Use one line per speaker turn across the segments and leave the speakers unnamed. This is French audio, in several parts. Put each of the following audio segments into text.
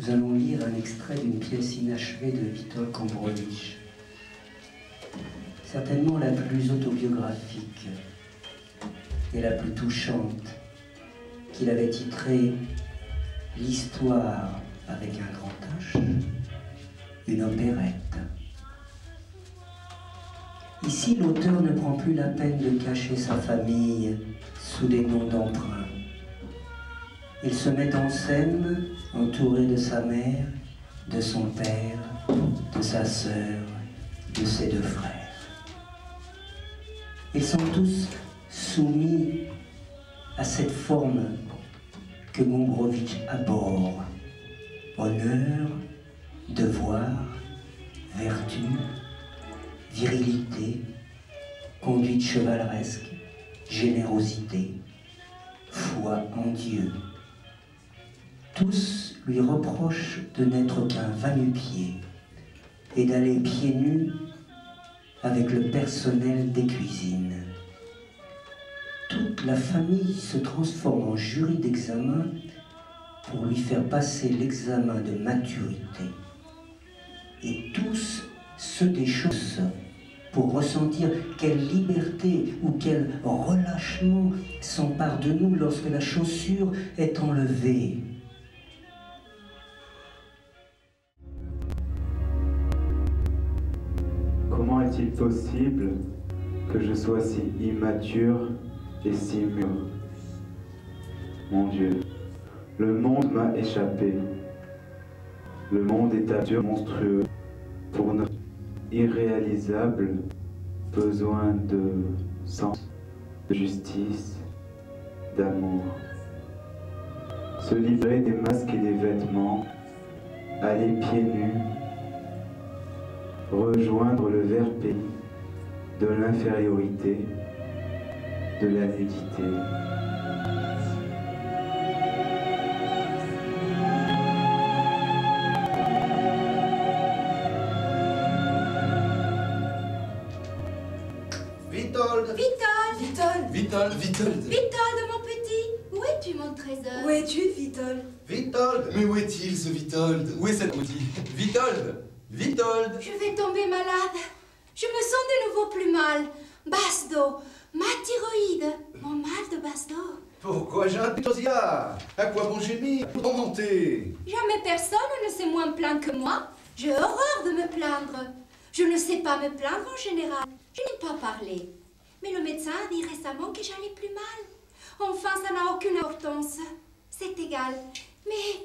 Nous allons lire un extrait d'une pièce inachevée de Witold Gombrowicz, certainement la plus autobiographique et la plus touchante, qu'il avait titrée « L'histoire avec un grand H, une opérette ». Ici, l'auteur ne prend plus la peine de cacher sa famille sous des noms d'emprunt. Il se met en scène, entouré de sa mère, de son père, de sa sœur, de ses deux frères. Ils sont tous soumis à cette forme que Gombrowicz abhorre. Honneur, devoir, vertu, virilité, conduite chevaleresque, générosité, foi en Dieu. Tous lui reprochent de n'être qu'un va-nu-pied et d'aller pieds nus avec le personnel des cuisines. Toute la famille se transforme en jury d'examen pour lui faire passer l'examen de maturité. Et tous se déchaussent pour ressentir quelle liberté ou quel relâchement s'empare de nous lorsque la chaussure est enlevée.
Comment est-il possible que je sois si immature et si mûr? Mon Dieu, le monde m'a échappé. Le monde est à Dieu monstrueux pour notre irréalisable besoin de sens, de justice, d'amour. Se livrer des masques et des vêtements, aller pieds nus, rejoindre le vert pays de l'infériorité, de la nudité.
Witold!
Witold, mon petit! Où es-tu, mon trésor?
Où es-tu, Witold?
Witold! Mais où est-il, ce Witold? Où est cette maudite? Witold! Witold!
Je vais tomber malade. Je me sens de nouveau plus mal. Basse d'eau, ma thyroïde, mon mal de basse d'eau.
Pourquoi j'ai un pitosia? À quoi bon gémir? Pour monter?
Jamais personne ne s'est moins plaint que moi. J'ai horreur de me plaindre. Je ne sais pas me plaindre en général. Je n'ai pas parlé. Mais le médecin a dit récemment que j'allais plus mal. Enfin, ça n'a aucune importance. C'est égal. Mais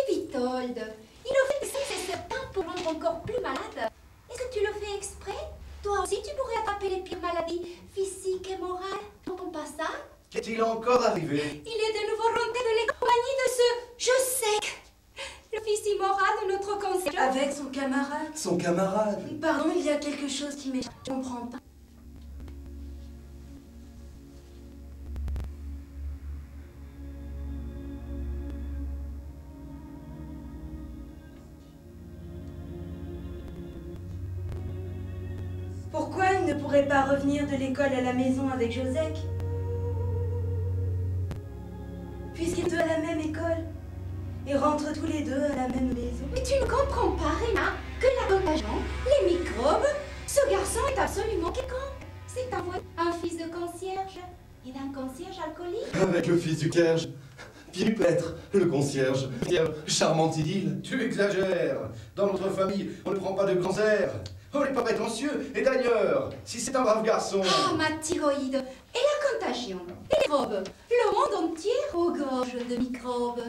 Witold, il aurait fait c'est certain pour rendre encore plus malade. Est-ce que tu le fais exprès? Toi aussi, tu pourrais attraper les pires maladies physiques et morales. N'entends pas ça?
Qu'est-il encore arrivé?
Il est de nouveau rentré de l'économie de ce je sais, le fils immoral de notre concierge.
Avec son camarade.
Son camarade?
Pardon, il y a quelque chose qui m'échappe. Je comprends pas. Pourquoi il ne pourrait pas revenir de l'école à la maison avec Josek? Puisqu'ils sont à la même école et rentrent tous les deux à la même maison.
Mais tu ne comprends pas, Réna, que la contagion, les microbes, ce garçon est absolument quelconque. C'est un fils de concierge et d'un concierge alcoolique.
Avec le fils du concierge. Pierre Pêtre, le concierge. Charmante idylle. Tu exagères. Dans notre famille, on ne prend pas de cancer. On n'est pas prétentieux. Et d'ailleurs, si c'est un brave garçon...
Ah, ma thyroïde. Et la contagion, les microbes. Le monde entier regorge de microbes.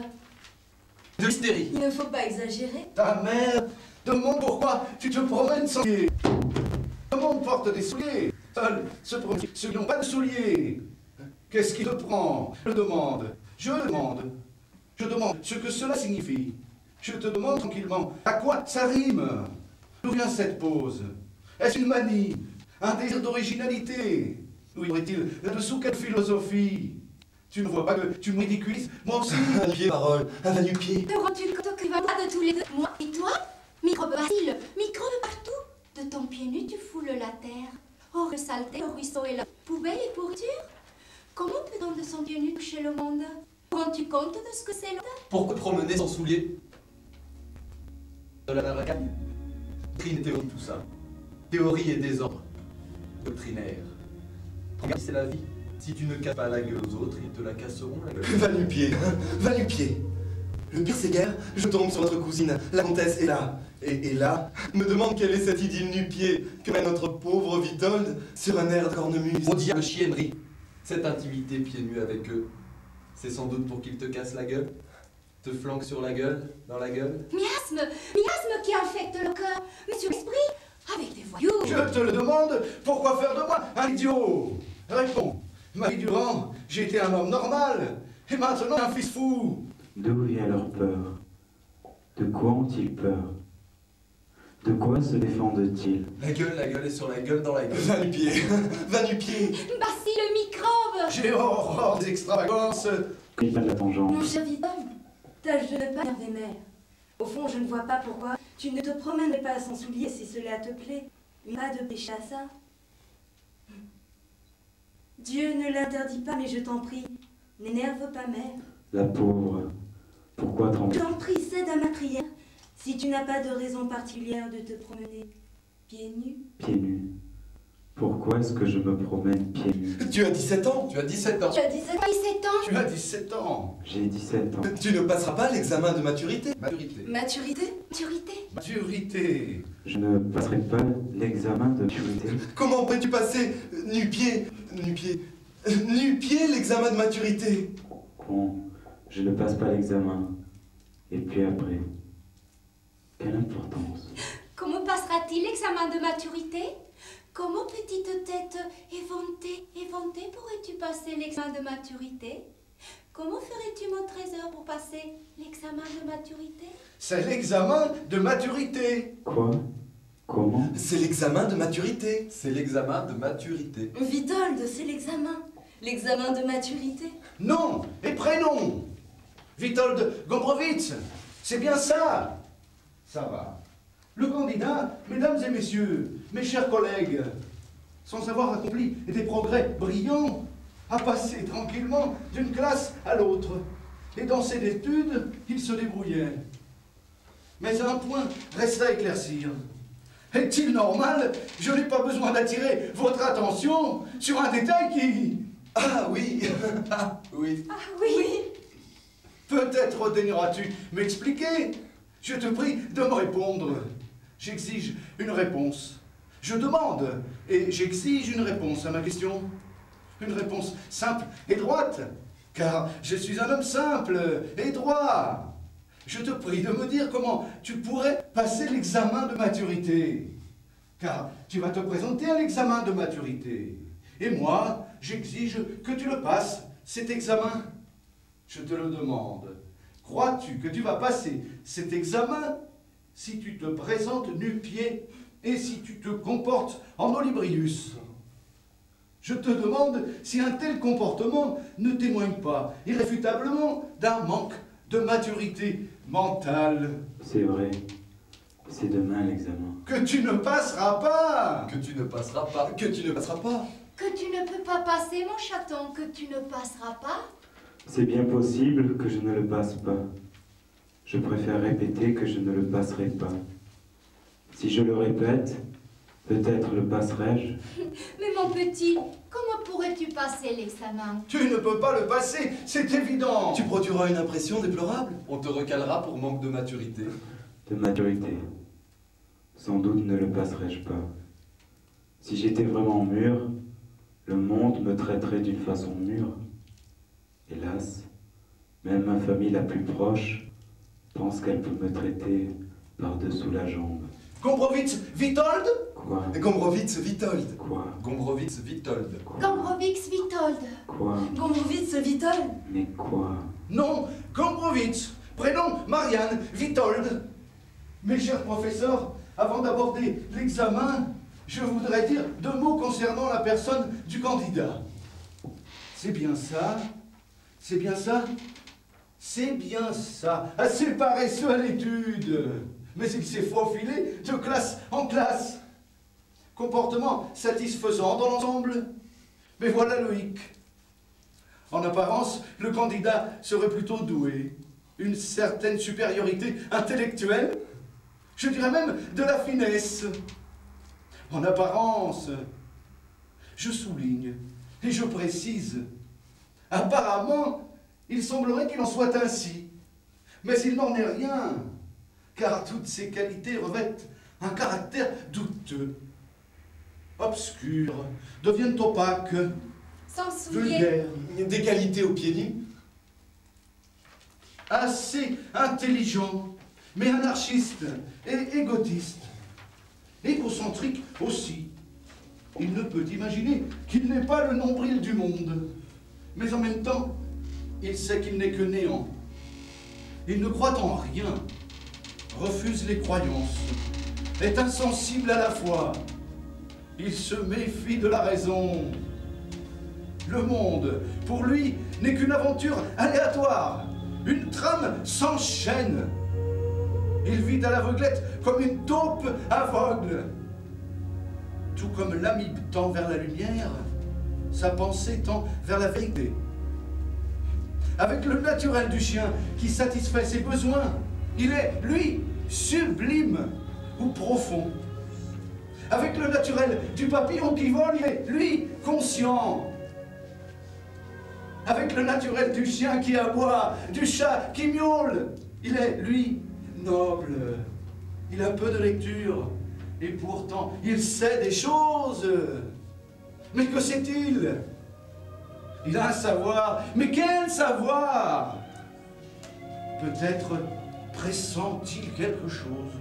De l'hystérie.
Il ne faut pas exagérer.
Ta mère demande pourquoi tu te promènes sans souliers. Tout le monde porte des souliers. Seuls ceux qui n'ont pas de souliers. Qu'est-ce qui te prend? Je demande. Je demande. Je demande ce que cela signifie. Je te demande tranquillement à quoi ça rime. D'où vient cette pose? Est-ce une manie? Un désir d'originalité? Où y aurait-il là-dessous quelle philosophie? Tu ne vois pas que tu me ridiculises? Moi aussi. Un pied, parole. Un va-nu-pied.
Te rends-tu compte que va de tous les deux, moi et toi? Microbes bacilles, microbes partout. De ton pied nu, tu foules la terre. Oh, le saleté, le ruisseau et la poubelle et pourriture. Comment peut-on de son pied nu toucher le monde? Rends-tu compte de ce que c'est l'autre?
Pourquoi promener sans souliers? De la narrative. Doctrine et théorie, tout ça. Théorie et désordre. Doctrinaire. Regarde, c'est la vie. Si tu ne casses pas la gueule aux autres, ils te la casseront la gueule.
Va nu-pied, va nu-pied. Le pire c'est guère, je tombe sur notre cousine, la comtesse, et là, et là, me demande quelle est cette idylle nu-pied que met notre pauvre Vitold sur un air de cornemuse.
On dit le chiennerie. Cette intimité pieds nus avec eux, c'est sans doute pour qu'ils te cassent la gueule, te flanquent sur la gueule, dans la gueule.
Miasme qui infecte le cœur, mais sur l'esprit, avec des voyous.
Je te le demande, pourquoi faire de moi un idiot? Réponds. Ma vie durant, j'ai été un homme normal, et maintenant un fils fou.
D'où vient leur peur? De quoi ont-ils peur? De quoi se défendent-ils?
La gueule est sur la gueule, dans la gueule.
Va nu-pied, va nu-pied.
Bacille le microbe.
J'ai horreur des extravagances.
Il pas de la tangente.
Mon cher Vitold, tâche de ne pas énerver mère. Au fond, je ne vois pas pourquoi tu ne te promènes pas sans souliers si cela te plaît. Pas de péché à ça. Dieu ne l'interdit pas, mais je t'en prie, n'énerve pas mère.
La pauvre. Pourquoi
Je
trembler?
t'en prie, cède à ma prière, si tu n'as pas de raison particulière de te promener pieds nus.
Pieds nus. Pourquoi est-ce que je me promène pieds nus?
Tu as 17 ans.
Tu as 17 ans.
Tu as 17 ans.
17 ans.
Tu as 17 ans.
J'ai 17 ans.
Tu ne passeras pas l'examen de maturité.
Maturité.
Maturité?
Maturité.
Maturité.
Je ne passerai pas l'examen de maturité.
Comment peux-tu passer nu-pied l'examen de maturité?
Bon, je ne passe pas l'examen. Et puis après, quelle importance?
Comment passera-t-il l'examen de maturité? Comment, petite tête éventée, pourrais-tu passer l'examen de maturité? Comment ferais-tu mon trésor pour passer l'examen de maturité?
C'est l'examen de maturité.
Quoi? Comment?
C'est l'examen de maturité.
C'est l'examen de maturité.
Vitold, c'est l'examen. L'examen de maturité.
Nom et prénom. Witold Gombrowicz. C'est bien ça. Ça va. Le candidat, mesdames et messieurs, mes chers collègues, sans avoir accompli des progrès brillants, a passé tranquillement d'une classe à l'autre. Et dans ses études, il se débrouillait. Mais un point reste à éclaircir. Est-il normal? Je n'ai pas besoin d'attirer votre attention sur un détail qui...
Ah oui.
Oui.
Ah oui.
Peut-être daigneras-tu m'expliquer? Je te prie de me répondre. J'exige une réponse. Je demande et j'exige une réponse à ma question. Une réponse simple et droite, car je suis un homme simple et droit. Je te prie de me dire comment tu pourrais passer l'examen de maturité, car tu vas te présenter à l'examen de maturité. Et moi, j'exige que tu le passes, cet examen. Je te le demande. Crois-tu que tu vas passer cet examen si tu te présentes nu-pied et si tu te comportes en Olibrius? Je te demande si un tel comportement ne témoigne pas irréfutablement d'un manque de maturité mentale.
C'est vrai. C'est demain l'examen.
Que tu ne passeras pas.
Que tu ne passeras pas.
Que tu ne passeras pas.
Que tu ne peux pas passer, mon chaton, que tu ne passeras pas.
C'est bien possible que je ne le passe pas. Je préfère répéter que je ne le passerai pas. Si je le répète, peut-être le passerai-je.
Mais mon petit, comment pourrais-tu passer l'examen?
Tu ne peux pas le passer, c'est évident.
Tu produiras une impression déplorable.
On te recalera pour manque de maturité.
De maturité. Sans doute ne le passerai-je pas. Si j'étais vraiment mûr, le monde me traiterait d'une façon mûre. Hélas, même ma famille la plus proche pense qu'elle peut me traiter par-dessous la jambe.
Gombrowicz, Witold?
Quoi?
Gombrowicz, Vitold.
Quoi?
Gombrowicz, Witold.
Gombrowicz, Witold.
Quoi?
Gombrowicz, Vitold.
Mais quoi?
Non, Gombrowicz. Prénom, Marianne, Witold. Mes chers professeurs, avant d'aborder l'examen, je voudrais dire 2 mots concernant la personne du candidat. C'est bien ça? C'est bien ça? C'est bien ça. Assez paresseux à l'étude. Mais il s'est faufilé de classe en classe. Comportement satisfaisant dans l'ensemble. Mais voilà Loïc. En apparence, le candidat serait plutôt doué. Une certaine supériorité intellectuelle. je dirais même de la finesse. En apparence, je souligne et je précise. Apparemment, il semblerait qu'il en soit ainsi. Mais il n'en est rien, car toutes ces qualités revêtent un caractère douteux, obscur, deviennent opaques,
Sans souliers.
vulgaires.
Des qualités aux pieds nus.
Assez intelligent, mais anarchiste et égotiste. Égocentrique aussi. Il ne peut imaginer qu'il n'est pas le nombril du monde. Mais en même temps, il sait qu'il n'est que néant. Il ne croit en rien, refuse les croyances, est insensible à la foi. Il se méfie de la raison. Le monde, pour lui, n'est qu'une aventure aléatoire, une trame sans chaîne. Il vit à l'aveuglette comme une taupe aveugle. Tout comme l'amibe tend vers la lumière, sa pensée tend vers la vérité. Avec le naturel du chien qui satisfait ses besoins, il est, lui, sublime ou profond. Avec le naturel du papillon qui vole, il est, lui, conscient. Avec le naturel du chien qui aboie, du chat qui miaule, il est, lui, noble. Il a peu de lecture, et pourtant, il sait des choses. Mais que sait-il? Il a un savoir, mais quel savoir? Peut-être pressent-il quelque chose.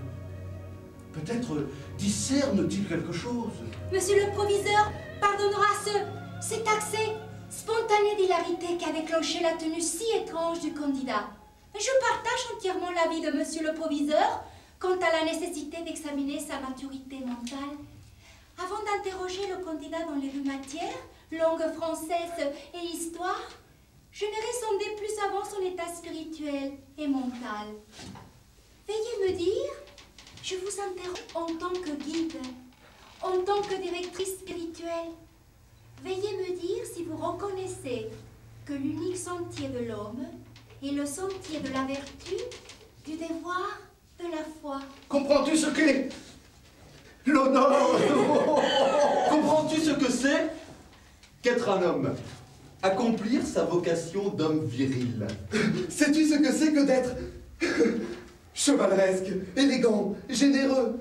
Peut-être discerne-t-il quelque chose.
Monsieur le proviseur pardonnera cet accès spontané d'hilarité qui avait clenché la tenue si étrange du candidat. Je partage entièrement l'avis de monsieur le proviseur quant à la nécessité d'examiner sa maturité mentale. Avant d'interroger le candidat dans les rues matières, langue française et histoire, je n'irai sonder plus avant son état spirituel et mental. Veuillez me dire, je vous interroge en tant que guide, en tant que directrice spirituelle. Veuillez me dire si vous reconnaissez que l'unique sentier de l'homme est le sentier de la vertu, du devoir, de la foi.
Comprends-tu ce qu'est l'honneur?
Comprends-tu ce que c'est qu'être un homme? Accomplir sa vocation d'homme viril. Sais-tu ce que c'est que d'être chevaleresque, élégant, généreux?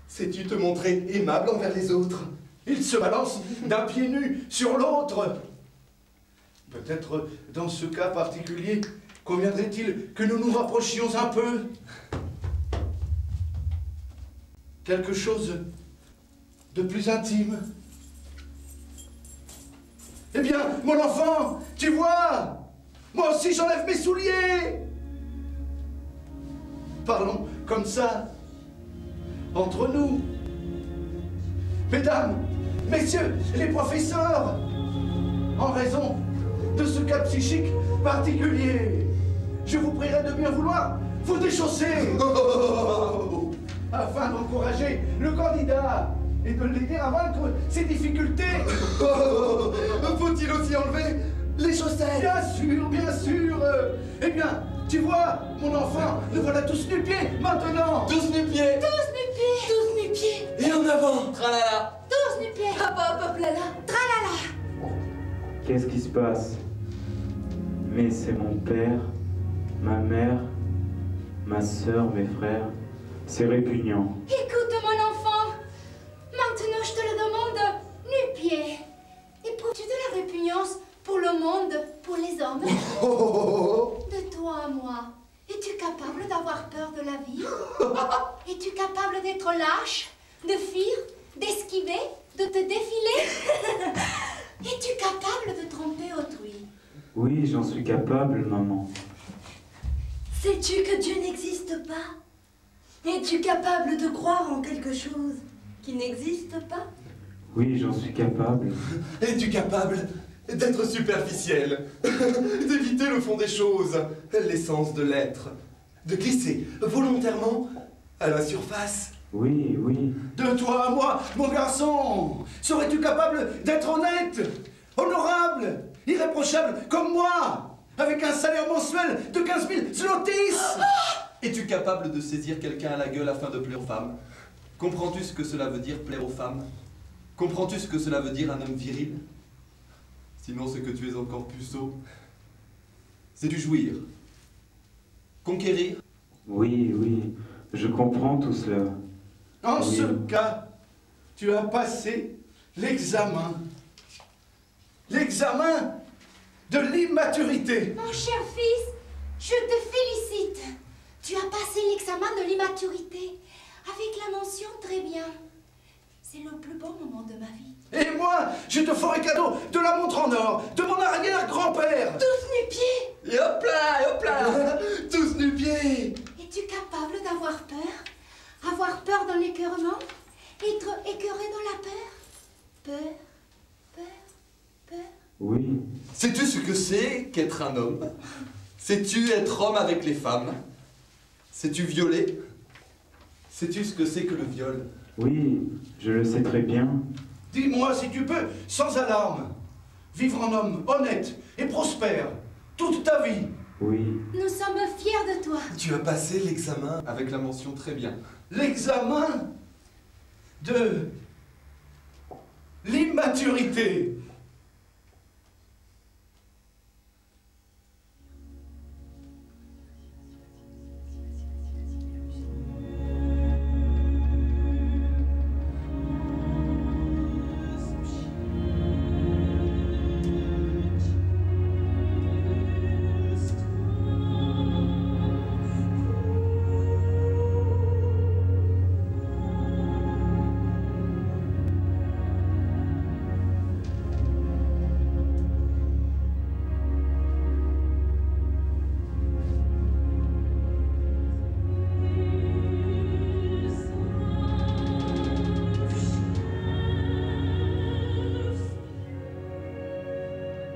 Sais-tu te montrer aimable envers les autres?
Il se balance d'un pied nu sur l'autre. Peut-être dans ce cas particulier, conviendrait-il que nous nous rapprochions un peu? Quelque chose de plus intime. Eh bien, mon enfant, tu vois, moi aussi j'enlève mes souliers. Parlons comme ça, entre nous. Mesdames, messieurs, les professeurs, en raison de ce cas psychique particulier, je vous prierai de bien vouloir vous déchausser afin d'encourager le candidat et de l'aider à vaincre ses difficultés.
Faut-il aussi enlever les chaussettes?
Bien sûr, bien sûr. Eh bien, tu vois, mon enfant, nous voilà tous nu-pieds maintenant.
Tous nu-pieds.
Tous nu-pieds, tous nu-pieds,
Et en avant.
Tralala.
tous nu-pieds.
Hop hop hop là là.
Tralala.
Qu'est-ce qui se passe? Mais c'est mon père, ma mère, ma sœur, mes frères. C'est répugnant.
Écoute, mon enfant, maintenant je te le demande, nu-pieds. Éprouves-tu de la répugnance pour le monde, pour les hommes? De toi à moi, es-tu capable d'avoir peur de la vie? Es-tu capable d'être lâche, de fuir, d'esquiver, de te défiler? Es-tu capable de tromper autrui?
Oui, j'en suis capable, maman.
Sais-tu que Dieu n'existe pas? Es-tu capable de croire en quelque chose qui n'existe pas?
Oui, j'en suis capable.
Es-tu capable d'être superficiel, d'éviter le fond des choses, l'essence de l'être, de glisser volontairement à la surface?
Oui, oui.
De toi à moi, mon garçon, serais-tu capable d'être honnête, honorable, irréprochable comme moi, avec un salaire mensuel de 15 000 zlotys?
Es-tu capable de saisir quelqu'un à la gueule afin de plaire aux femmes? Comprends-tu ce que cela veut dire plaire aux femmes? Comprends-tu ce que cela veut dire un homme viril? Sinon c'est que tu es encore puceau. Sais-tu jouir? Conquérir?
Oui, oui, je comprends tout cela.
En
Oui.
ce cas, tu as passé l'examen. L'examen de l'immaturité.
Mon cher fils, je te félicite. Tu as passé l'examen de l'immaturité avec la mention très bien. C'est le plus beau moment de ma vie.
Et moi, je te ferai cadeau de la montre en or de mon arrière-grand-père.
Tous nu-pieds.
Et hop là, tous nu-pieds.
Es-tu capable d'avoir peur? Avoir peur dans l'écœurement? Être écœuré dans la peur? Peur, peur, peur.
Oui,
Sais-tu ce que c'est qu'être un homme? Sais-tu être homme avec les femmes? Sais-tu violer? Sais-tu ce que c'est que le viol?
oui, je le sais très bien.
Dis-moi si tu peux, sans alarme, vivre en homme honnête et prospère toute ta vie.
Oui,
Nous sommes fiers de toi.
Tu as passé l'examen.
Avec la mention très bien.
L'examen de l'immaturité.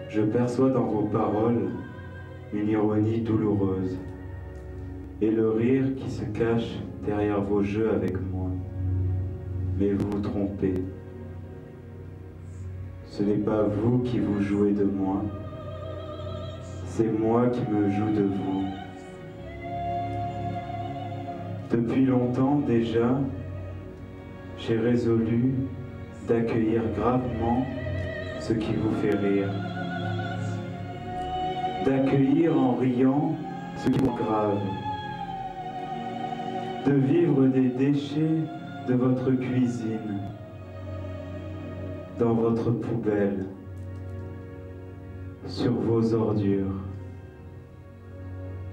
je perçois dans vos paroles une ironie douloureuse et le rire qui se cache derrière vos jeux avec moi. Mais vous vous trompez. Ce n'est pas vous qui vous jouez de moi, c'est moi qui me joue de vous. Depuis longtemps déjà, j'ai résolu d'accueillir gravement ce qui vous fait rire, d'accueillir en riant ce qui vous grave, de vivre des déchets de votre cuisine, dans votre poubelle, sur vos ordures.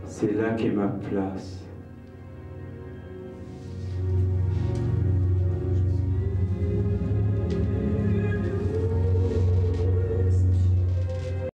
C'est là qu'est ma place.